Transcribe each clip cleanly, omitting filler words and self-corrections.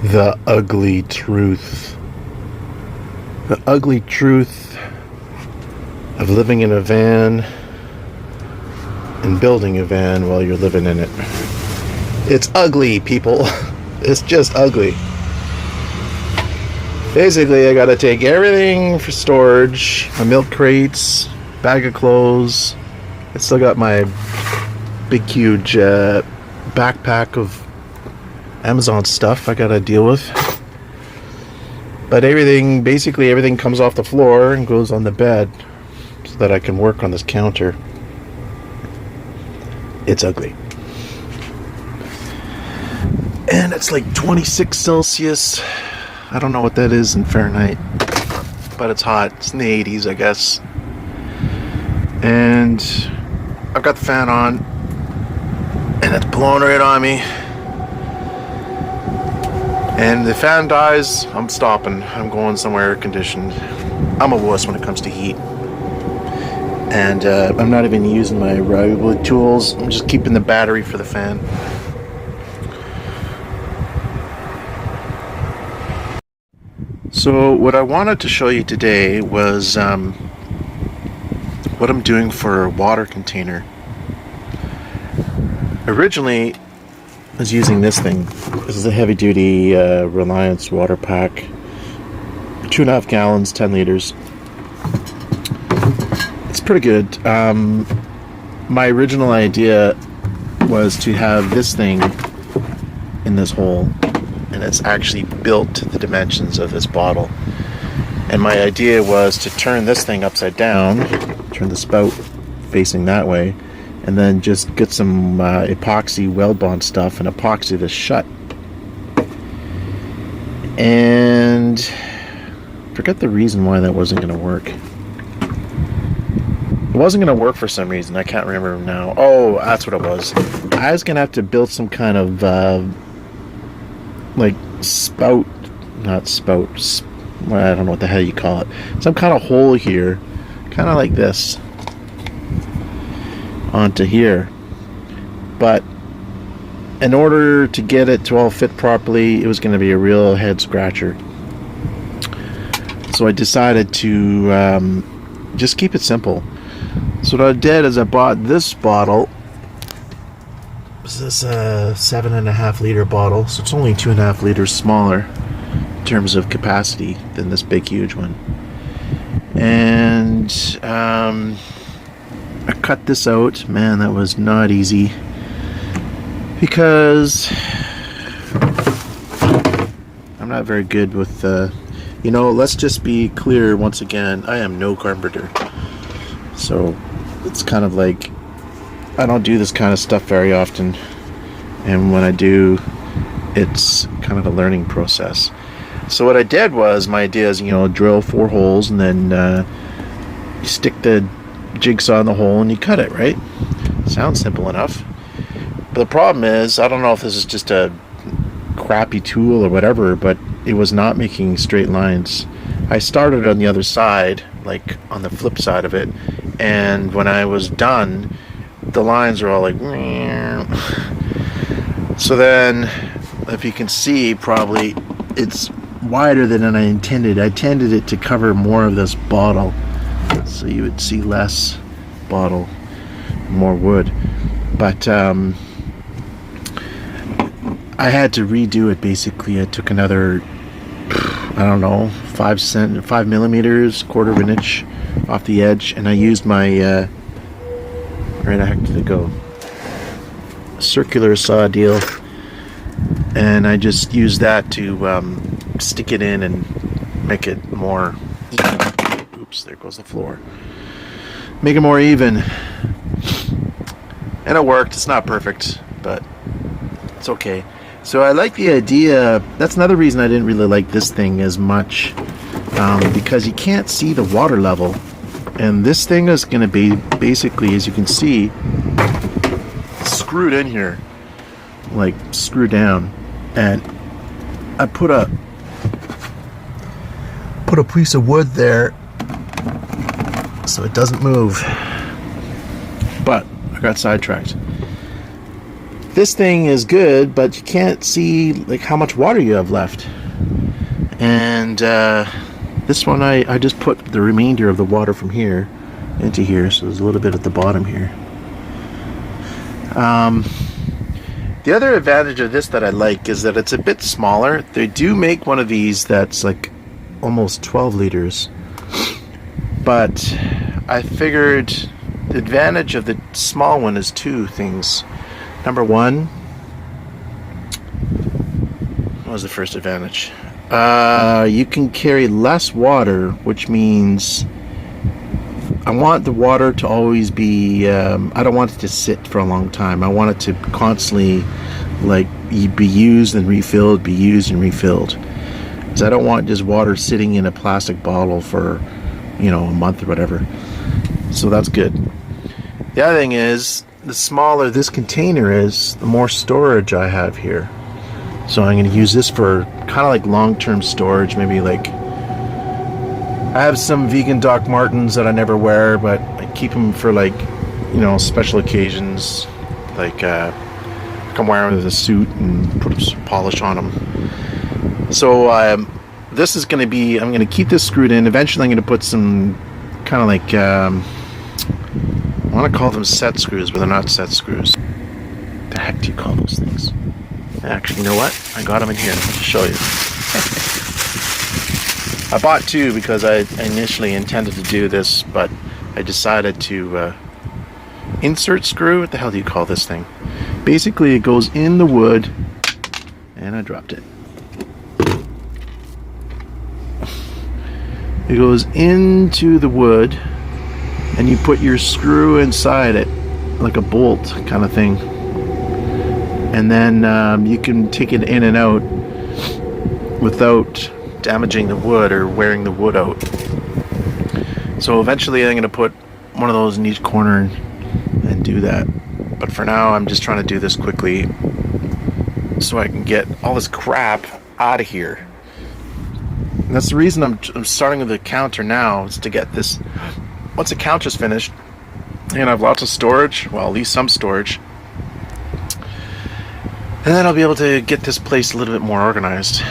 The ugly truth. The ugly truth of living in a van and building a van while you're living in it. It's ugly, people. It's just ugly. Basically, I gotta take everything for storage, my milk crates, bag of clothes. I still got my big, huge backpack of Amazon stuff I gotta deal with. But basically everything comes off the floor and goes on the bed so that I can work on this counter. It's ugly. And it's like 26 Celsius. I don't know what that is in Fahrenheit, but it's hot. It's in the 80s, I guess. And I've got the fan on, and it's blowing right on me. And the fan dies, I'm stopping. I'm going somewhere air conditioned. I'm a wuss when it comes to heat. And I'm not even using my reliable tools. I'm just keeping the battery for the fan. So what I wanted to show you today was what I'm doing for a water container. Originally, I was using this thing. This is a heavy-duty Reliance water pack. 2.5 gallons, 10 liters. It's pretty good. My original idea was to have this thing in this hole, and it's actually built to the dimensions of this bottle. And my idea was to turn this thing upside down, turn the spout facing that way, and then just get some epoxy weld bond stuff and epoxy this shut. And forget the reason why that wasn't going to work. It wasn't going to work for some reason. I can't remember now. Oh, that's what it was. I was going to have to build some kind of like spout, not spout, I don't know what the hell you call it. Some kind of hole here, kind of like this, onto here. But in order to get it to all fit properly, it was going to be a real head scratcher. So I decided to just keep it simple. So what I did is I bought this bottle. This is a 7.5 liter bottle, so it's only 2.5 liters smaller in terms of capacity than this big huge one. And I cut this out. Man, that was not easy, because I'm not very good with let's just be clear once again, I am no carpenter. So it's kind of like, I don't do this kind of stuff very often, and when I do, it's kind of a learning process. So what I did was, my idea is, drill 4 holes, and then you stick the jigsaw in the hole and you cut it, right? Sounds simple enough. But the problem is, I don't know if this is just a crappy tool or whatever, but it was not making straight lines. I started on the other side, like on the flip side of it, and when I was done, the lines are all like so then, if you can see, probably it's wider than I intended. I intended it to cover more of this bottle, so you would see less bottle, more wood. But I had to redo it. Basically, I took another, I don't know, 5 millimeters, quarter of an inch off the edge, and I used my where the heck did it go? Circular saw deal, and I just used that to stick it in and make it more even. Oops, there goes the floor. Make it more even, and it worked. It's not perfect, but it's okay. So I like the idea. That's another reason I didn't really like this thing as much, because you can't see the water level. And this thing is going to be basically, as you can see, screwed in here, like screwed down. And I put a piece of wood there so it doesn't move. But I got sidetracked. this thing is good, but you can't see like how much water you have left. And this one I just put the remainder of the water from here into here, so there's a little bit at the bottom here. The other advantage of this that I like is that it's a bit smaller. They do make one of these that's like almost 12 liters, but I figured the advantage of the small one is two things. Number one, what was the first advantage? You can carry less water, which means I want the water to always be, I don't want it to sit for a long time. I want it to constantly like be used and refilled, be used and refilled. Because I don't want just water sitting in a plastic bottle for, you know, a month or whatever. So that's good. The other thing is, the smaller this container is, the more storage I have here. So I'm going to use this for kind of like long-term storage, maybe like, I have some vegan Doc Martens that I never wear, but I keep them for like, you know, special occasions. Like I can wear them with a suit and put some polish on them. So this is going to be, I'm going to keep this screwed in. Eventually I'm going to put some kind of like, I want to call them set screws, but they're not set screws. The heck do you call those things? Actually, you know what? I got them in here. I'll show you. I bought two because I initially intended to do this, but I decided to insert screw. What the hell do you call this thing? Basically, it goes in the wood, and I dropped it. It goes into the wood, and you put your screw inside it, like a bolt kind of thing. And then you can take it in and out without damaging the wood or wearing the wood out. So eventually I'm going to put one of those in each corner and do that. But for now I'm just trying to do this quickly so I can get all this crap out of here. And that's the reason I'm starting with the counter now, is to get this. Once the counter's finished and I have lots of storage, well, at least some storage, and then I'll be able to get this place a little bit more organized.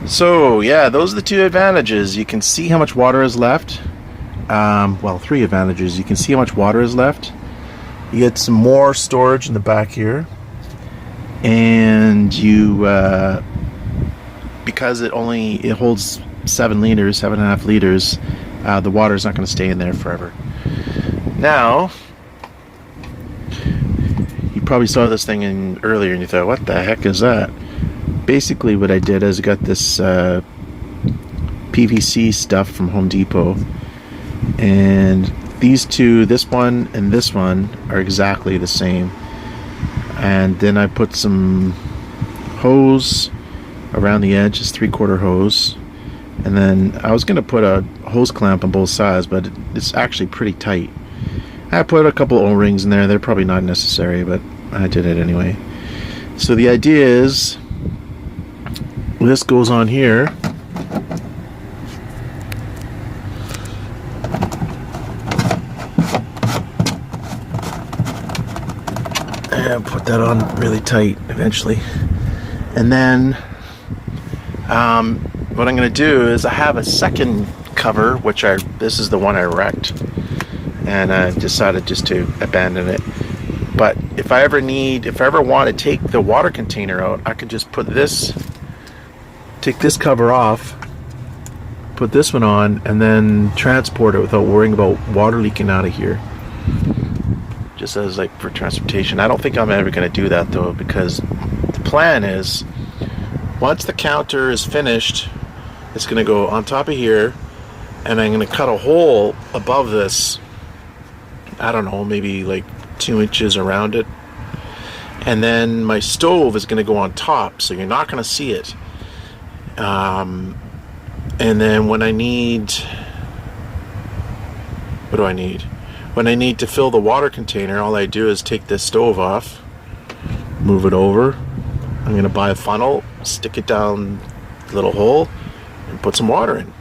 So yeah, those are the two advantages. You can see how much water is left. Well, three advantages. You can see how much water is left. You get some more storage in the back here, and you because it holds 7.5 liters. The water is not going to stay in there forever. Now, you probably saw this thing in earlier, and you thought, "What the heck is that?" Basically what I did is I got this PVC stuff from Home Depot, and these two, this one and this one, are exactly the same. And then I put some hose around the edge, this 3/4 hose, and then I was going to put a hose clamp on both sides, but it's actually pretty tight. I put a couple O-rings in there. They're probably not necessary, but I did it anyway. So the idea is, this goes on here, and put that on really tight eventually. And then what I'm going to do is, I have a second cover, which this is the one I wrecked, and I decided just to abandon it. But if I ever want to take the water container out, I could just take this cover off, put this one on, and then transport it without worrying about water leaking out of here. Just as like for transportation. I don't think I'm ever going to do that though, because the plan is, once the counter is finished, it's going to go on top of here, and I'm going to cut a hole above this, I don't know, maybe like 2 inches around it, and then my stove is going to go on top, so you're not going to see it. And then when I need, what do I need? When I need to fill the water container, all I do is take this stove off, move it over. I'm going to buy a funnel, stick it down the little hole, and put some water in.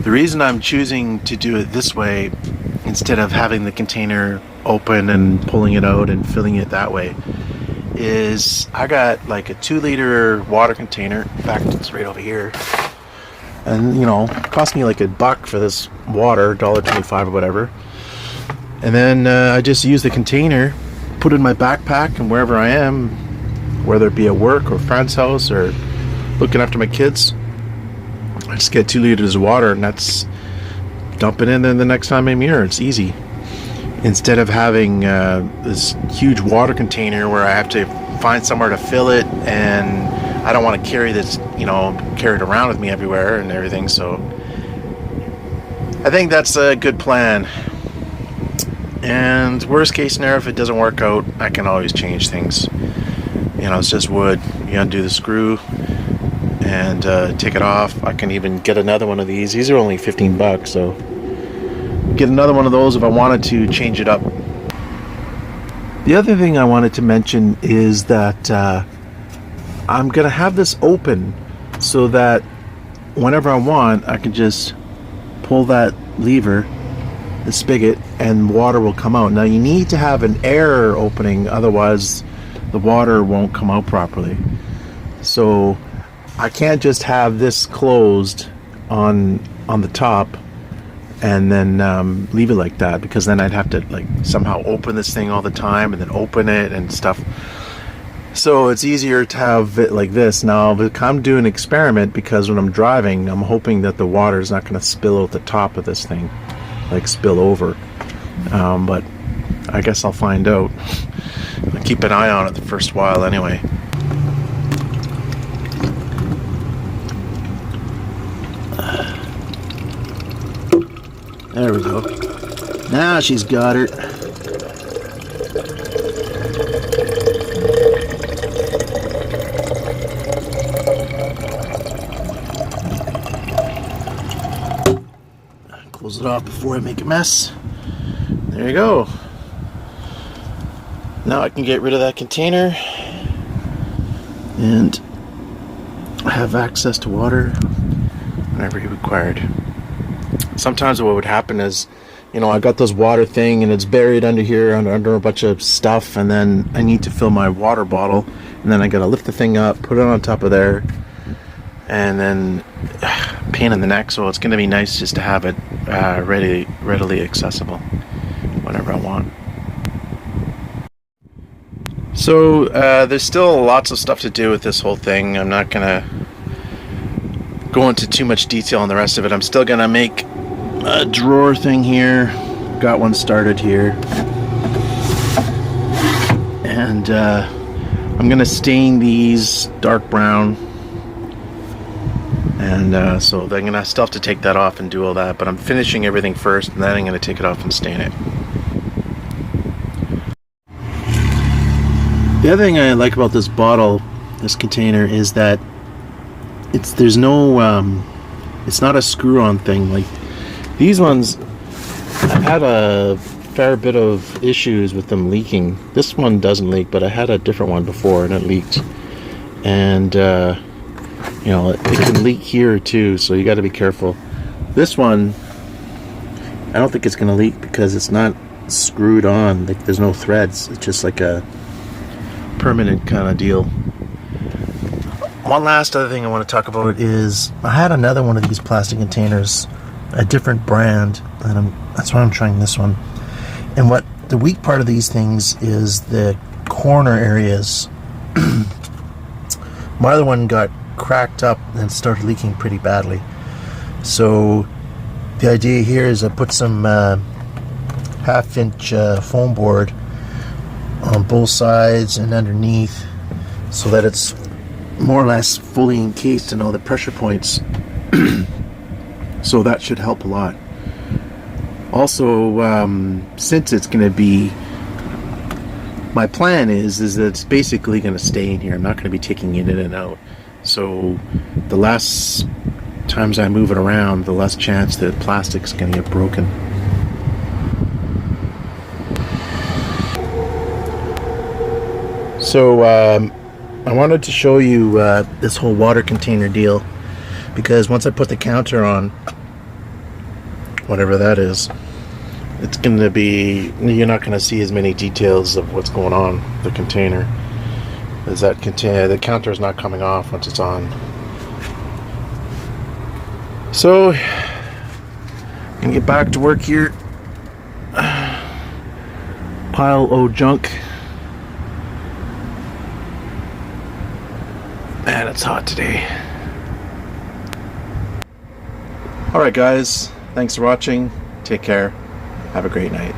The reason I'm choosing to do it this way, instead of having the container open and pulling it out and filling it that way is I got like a 2-liter water container. In fact, it's right over here. And you know, it cost me like $1 for this water, $1.25 or whatever. And then I just use the container, put it in my backpack, and wherever I am, whether it be at work or friend's house or looking after my kids, I just get 2 liters of water, and that's dump it in there the next time I'm here. It's easy. Instead of having this huge water container where I have to find somewhere to fill it, and I don't want to carry this, you know, carry it around with me everywhere and everything. So I think that's a good plan. And worst case scenario, if it doesn't work out, I can always change things. You know, it's just wood. You undo the screw and take it off. I can even get another one of these. These are only $15, so get another one of those if I wanted to change it up. The other thing I wanted to mention is that I'm gonna have this open so that whenever I want, I can just pull that lever, the spigot, and water will come out. Now you need to have an air opening, otherwise the water won't come out properly. So I can't just have this closed on the top and then leave it like that, because then I'd have to like somehow open this thing all the time and then open it and stuff. So it's easier to have it like this. Now I'm doing an experiment, because when I'm driving, I'm hoping that the water is not going to spill out the top of this thing, like spill over. But I guess I'll find out. I'll keep an eye on it the first while anyway. There we go. Now she's got her. Close it off before I make a mess. There you go. Now I can get rid of that container and have access to water whenever required. Sometimes what would happen is, you know, I got this water thing and it's buried under here under a bunch of stuff, and then I need to fill my water bottle, and then I gotta lift the thing up, put it on top of there, and then pain in the neck. So it's gonna be nice just to have it readily accessible whenever I want. So there's still lots of stuff to do with this whole thing. I'm not gonna go into too much detail on the rest of it. I'm still gonna make a drawer thing here. Got one started here, and I'm gonna stain these dark brown, and so I'm gonna still have to take that off and do all that, but I'm finishing everything first, and then I'm gonna take it off and stain it. The other thing I like about this bottle, this container, is that there's no it's not a screw-on thing. Like these ones, I've had a fair bit of issues with them leaking. This one doesn't leak, but I had a different one before and it leaked. And you know, it can leak here too, so you got to be careful. This one, I don't think it's going to leak because it's not screwed on. Like there's no threads. It's just like a permanent kind of deal. One last other thing I want to talk about is I had another one of these plastic containers, a different brand, and that's why I'm trying this one. And what the weak part of these things is the corner areas. My other one got cracked up and started leaking pretty badly. So the idea here is I put some half-inch foam board on both sides and underneath, so that it's more or less fully encased in all the pressure points. So that should help a lot. Also, since it's going to be, my plan is that it's basically going to stay in here. I'm not going to be taking it in and out. So the less times I move it around, the less chance that plastic's going to get broken. So I wanted to show you this whole water container deal, because once I put the counter on, whatever that is, it's going to be, you're not going to see as many details of what's going on with the container. As that container, the counter is not coming off once it's on. So, I'm going to get back to work here. Pile o' junk. Man, it's hot today. Alright guys, thanks for watching. Take care. Have a great night.